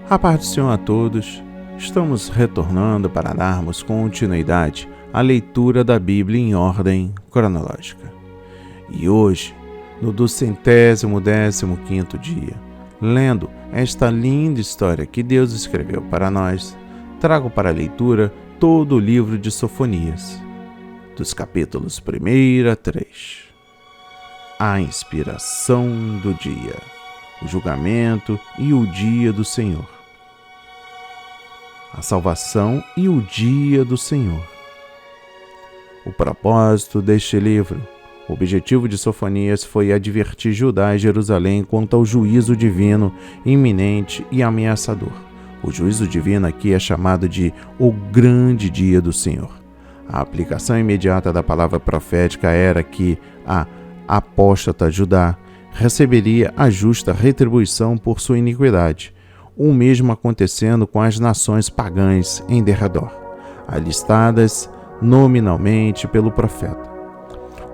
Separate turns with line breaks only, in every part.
A paz do Senhor a todos. Estamos retornando para darmos continuidade à leitura da Bíblia em ordem cronológica. E hoje, no 215º dia, lendo esta linda história que Deus escreveu para nós, trago para a leitura todo o livro de Sofonias, dos capítulos 1 a 3. A inspiração do dia, o julgamento e o dia do Senhor. A salvação e o dia do Senhor. O propósito deste livro, o objetivo de Sofonias foi advertir Judá e Jerusalém quanto ao juízo divino iminente e ameaçador. O juízo divino aqui é chamado de o grande dia do Senhor. A aplicação imediata da palavra profética era que a apóstata Judá receberia a justa retribuição por sua iniquidade, o mesmo acontecendo com as nações pagãs em derredor, alistadas nominalmente pelo profeta.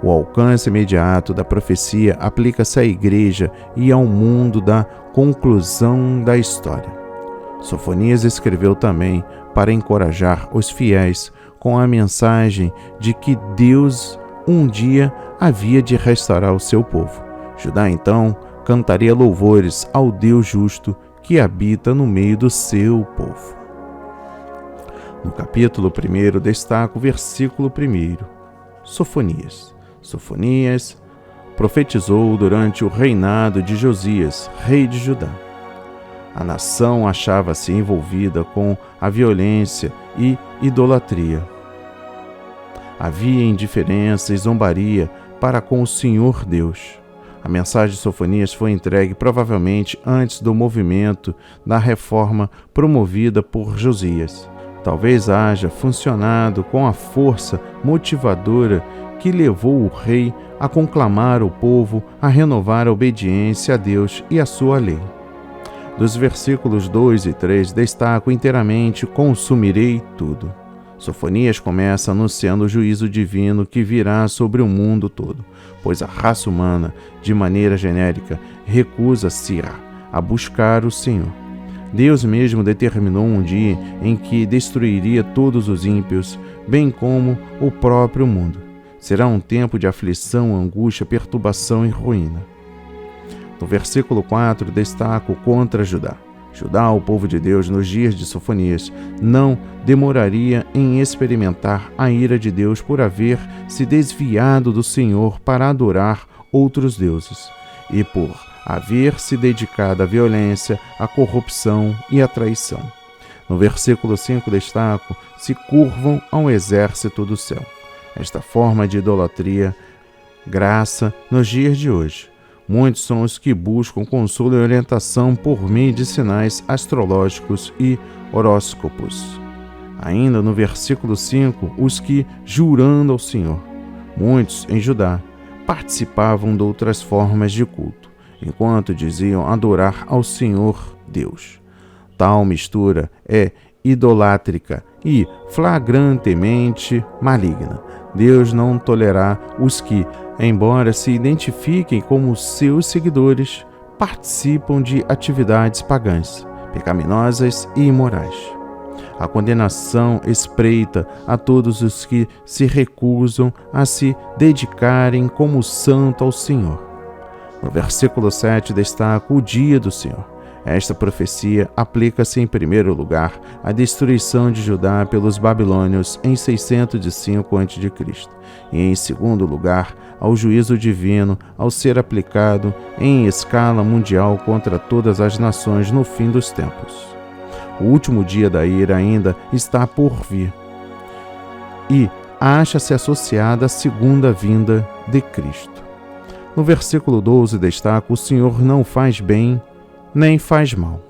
O alcance imediato da profecia aplica-se à igreja e ao mundo da conclusão da história. Sofonias escreveu também para encorajar os fiéis com a mensagem de que Deus um dia havia de restaurar o seu povo. Judá então cantaria louvores ao Deus justo que habita no meio do seu povo. No capítulo 1 destaca o versículo 1. Sofonias. Sofonias profetizou durante o reinado de Josias, rei de Judá. A nação achava-se envolvida com a violência e idolatria. Havia indiferença e zombaria para com o Senhor Deus. A mensagem de Sofonias foi entregue provavelmente antes do movimento da reforma promovida por Josias. Talvez haja funcionado com a força motivadora que levou o rei a conclamar o povo a renovar a obediência a Deus e a sua lei. Dos versículos 2 e 3 destaco inteiramente: consumirei tudo. Sofonias começa anunciando o juízo divino que virá sobre o mundo todo, pois a raça humana, de maneira genérica, recusa-se a buscar o Senhor. Deus mesmo determinou um dia em que destruiria todos os ímpios, bem como o próprio mundo. Será um tempo de aflição, angústia, perturbação e ruína. No versículo 4 destaco contra Judá. Judá, o povo de Deus, nos dias de Sofonias, não demoraria em experimentar a ira de Deus por haver se desviado do Senhor para adorar outros deuses e por haver se dedicado à violência, à corrupção e à traição. No versículo 5 destaco: se curvam ao exército do céu. Esta forma de idolatria graça nos dias de hoje. Muitos são os que buscam consolo e orientação por meio de sinais astrológicos e horóscopos. Ainda no versículo 5, os que, jurando ao Senhor, muitos em Judá, participavam de outras formas de culto, enquanto diziam adorar ao Senhor Deus. Tal mistura é idolátrica e flagrantemente maligna. Deus não tolerará os que, embora se identifiquem como seus seguidores, participam de atividades pagãs, pecaminosas e imorais. A condenação espreita a todos os que se recusam a se dedicarem como santo ao Senhor. No versículo 7 destaca o dia do Senhor. Esta profecia aplica-se em primeiro lugar à destruição de Judá pelos babilônios em 605 a.C. e em segundo lugar ao juízo divino ao ser aplicado em escala mundial contra todas as nações no fim dos tempos. O último dia da ira ainda está por vir e acha-se associada à segunda vinda de Cristo. No versículo 12 destaca: o Senhor não faz bem nem faz mal.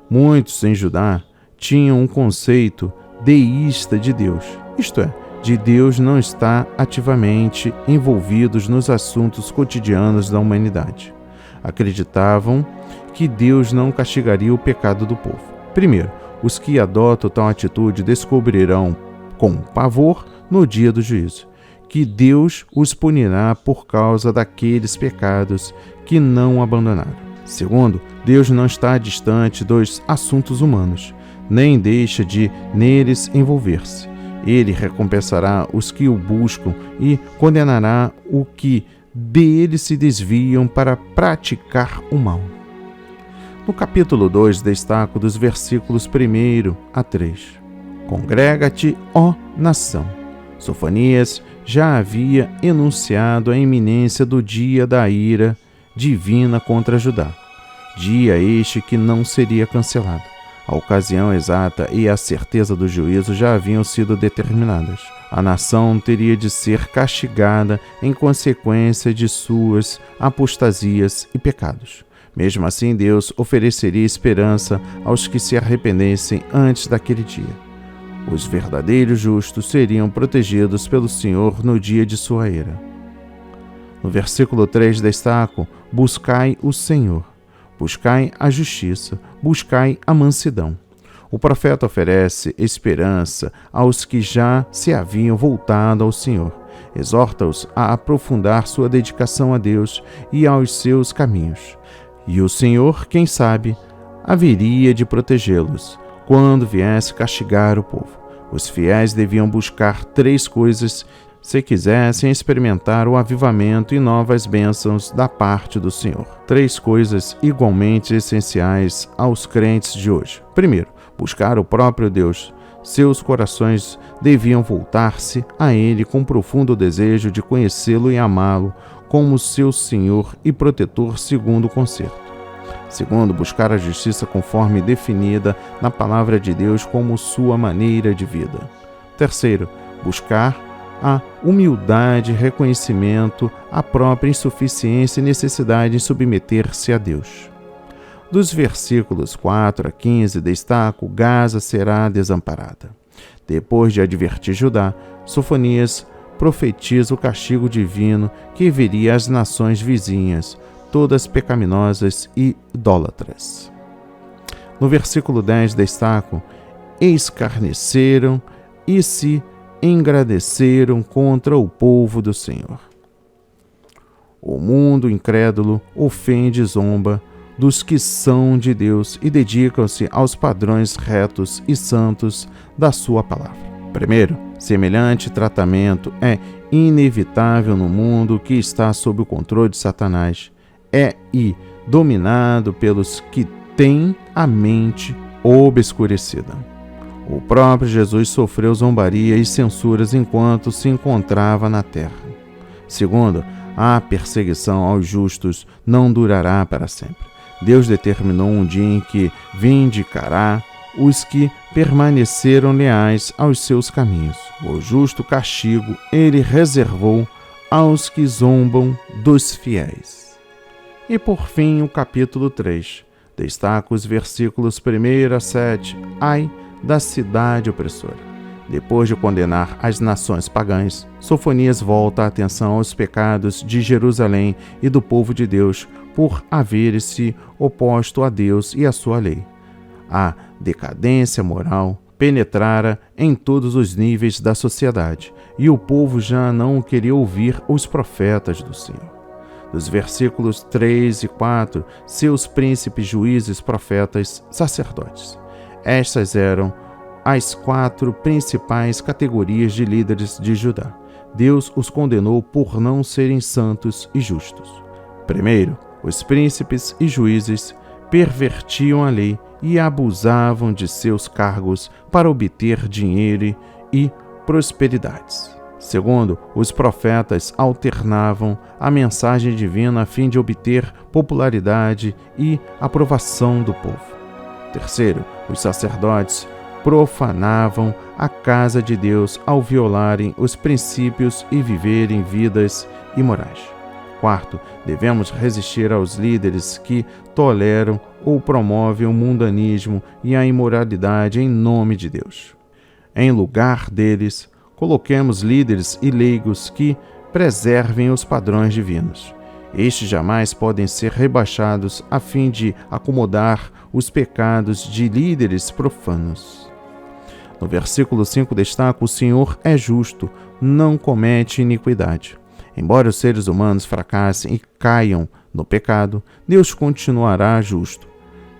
Muitos em Judá tinham um conceito deísta de Deus, isto é, de Deus não estar ativamente envolvidos nos assuntos cotidianos da humanidade. Acreditavam que Deus não castigaria o pecado do povo. Primeiro, os que adotam tal atitude descobrirão com pavor no dia do juízo que Deus os punirá por causa daqueles pecados que não abandonaram. Segundo, Deus não está distante dos assuntos humanos, nem deixa de neles envolver-se. Ele recompensará os que o buscam e condenará o que dele se desviam para praticar o mal. No capítulo 2, destaco dos versículos 1 a 3. Congrega-te, ó nação. Sofonias já havia enunciado a iminência do dia da ira divina contra Judá. Dia este que não seria cancelado. A ocasião exata e a certeza do juízo já haviam sido determinadas. A nação teria de ser castigada em consequência de suas apostasias e pecados. Mesmo assim, Deus ofereceria esperança aos que se arrependessem antes daquele dia. Os verdadeiros justos seriam protegidos pelo Senhor no dia de sua ira. No versículo 3 destaco: buscai o Senhor, buscai a justiça, buscai a mansidão. O profeta oferece esperança aos que já se haviam voltado ao Senhor. Exorta-os a aprofundar sua dedicação a Deus e aos seus caminhos. E o Senhor, quem sabe, haveria de protegê-los quando viesse castigar o povo. Os fiéis deviam buscar 3 coisas se quisessem experimentar o avivamento e novas bênçãos da parte do Senhor. 3 coisas igualmente essenciais aos crentes de hoje. Primeiro, buscar o próprio Deus. Seus corações deviam voltar-se a Ele com profundo desejo de conhecê-lo e amá-lo como seu Senhor e protetor segundo o concerto. Segundo, buscar a justiça conforme definida na palavra de Deus como sua maneira de vida. Terceiro, buscar a humildade e reconhecimento à própria insuficiência e necessidade em submeter-se a Deus. Dos versículos 4 a 15, destaco: Gaza será desamparada. Depois de advertir Judá, Sofonias profetiza o castigo divino que viria às nações vizinhas, todas pecaminosas e idólatras. No versículo 10, destaco: escarneceram e se engrandeceram contra o povo do Senhor. O mundo incrédulo ofende e zomba dos que são de Deus e dedicam-se aos padrões retos e santos da sua palavra. Primeiro, semelhante tratamento é inevitável no mundo que está sob o controle de Satanás e dominado pelos que têm a mente obscurecida. O próprio Jesus sofreu zombaria e censuras enquanto se encontrava na terra. Segundo, a perseguição aos justos não durará para sempre. Deus determinou um dia em que vindicará os que permaneceram leais aos seus caminhos. O justo castigo ele reservou aos que zombam dos fiéis. E por fim, o capítulo 3. Destaca os versículos 1 a 7. Ai da cidade opressora. Depois de condenar as nações pagãs, Sofonias volta a atenção aos pecados de Jerusalém e do povo de Deus por haver-se oposto a Deus e a sua lei. A decadência moral penetrara em todos os níveis da sociedade, e o povo já não queria ouvir os profetas do Senhor. Dos versículos 3 e 4, seus príncipes, juízes, profetas, sacerdotes. Estas eram as 4 principais categorias de líderes de Judá. Deus os condenou por não serem santos e justos. Primeiro, os príncipes e juízes pervertiam a lei e abusavam de seus cargos para obter dinheiro e prosperidades. Segundo, os profetas alternavam a mensagem divina a fim de obter popularidade e aprovação do povo. Terceiro, os sacerdotes profanavam a casa de Deus ao violarem os princípios e viverem vidas imorais. Quarto, devemos resistir aos líderes que toleram ou promovem o mundanismo e a imoralidade em nome de Deus. Em lugar deles, coloquemos líderes e leigos que preservem os padrões divinos. Estes jamais podem ser rebaixados a fim de acomodar os pecados de líderes profanos. No versículo 5 destaca: o Senhor é justo, não comete iniquidade. Embora os seres humanos fracassem e caiam No pecado, Deus continuará justo.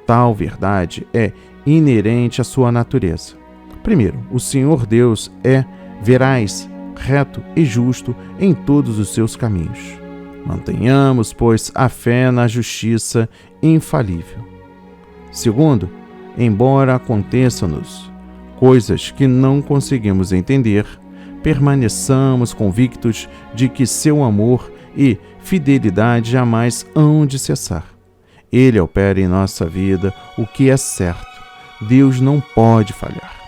Tal verdade é inerente à sua natureza. Primeiro, o Senhor Deus é veraz, reto e justo em todos os seus caminhos. Mantenhamos, pois, a fé na justiça infalível. Segundo, embora aconteçam-nos coisas que não conseguimos entender, permaneçamos convictos de que seu amor e fidelidade jamais hão de cessar. Ele opera em nossa vida o que é certo. Deus não pode falhar.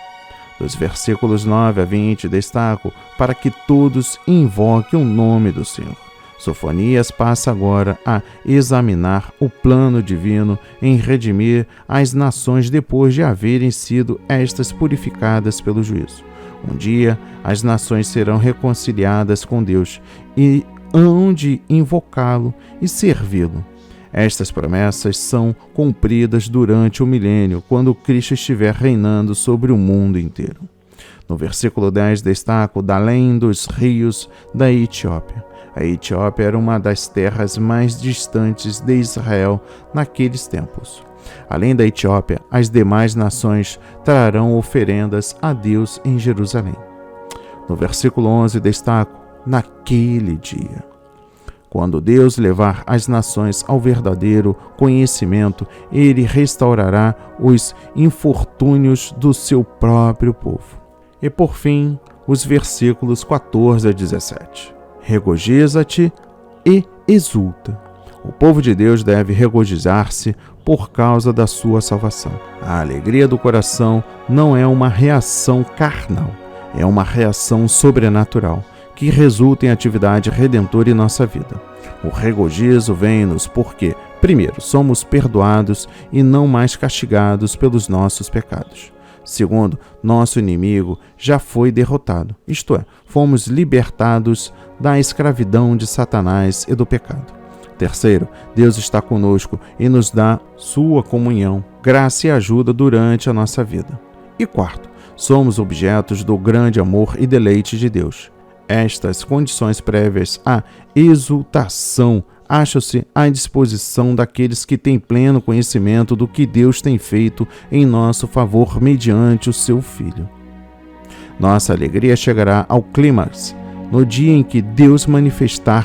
Dos versículos 9 a 20 destaco para que todos invoquem o nome do Senhor. Sofonias passa agora a examinar o plano divino em redimir as nações depois de haverem sido estas purificadas pelo juízo. Um dia, as nações serão reconciliadas com Deus e hão de invocá-lo e servi-lo. Estas promessas são cumpridas durante o milênio, quando Cristo estiver reinando sobre o mundo inteiro. No versículo 10 destaco da além dos rios da Etiópia. A Etiópia era uma das terras mais distantes de Israel naqueles tempos. Além da Etiópia, as demais nações trarão oferendas a Deus em Jerusalém. No versículo 11 destaco, naquele dia. Quando Deus levar as nações ao verdadeiro conhecimento, Ele restaurará os infortúnios do seu próprio povo. E por fim, os versículos 14 a 17. Regozija-te e exulta. O povo de Deus deve regozijar-se por causa da sua salvação. A alegria do coração não é uma reação carnal, é uma reação sobrenatural, que resulta em atividade redentora em nossa vida. O regozijo vem-nos porque, primeiro, somos perdoados e não mais castigados pelos nossos pecados. Segundo, nosso inimigo já foi derrotado, isto é, fomos libertados da escravidão de Satanás e do pecado. Terceiro, Deus está conosco e nos dá sua comunhão, graça e ajuda durante a nossa vida. E quarto, somos objetos do grande amor e deleite de Deus. Estas condições prévias à exultação acham-se à disposição daqueles que têm pleno conhecimento do que Deus tem feito em nosso favor mediante o seu Filho. Nossa alegria chegará ao clímax no dia em que Deus manifestar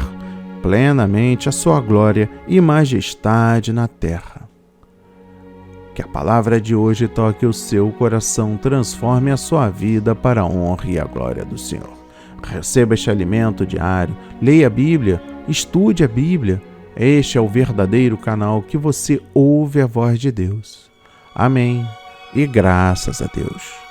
plenamente a sua glória e majestade na terra. Que a palavra de hoje toque o seu coração, transforme a sua vida para a honra e a glória do Senhor. Receba este alimento diário, leia a Bíblia, estude a Bíblia. Este é o verdadeiro canal que você ouve a voz de Deus. Amém e graças a Deus.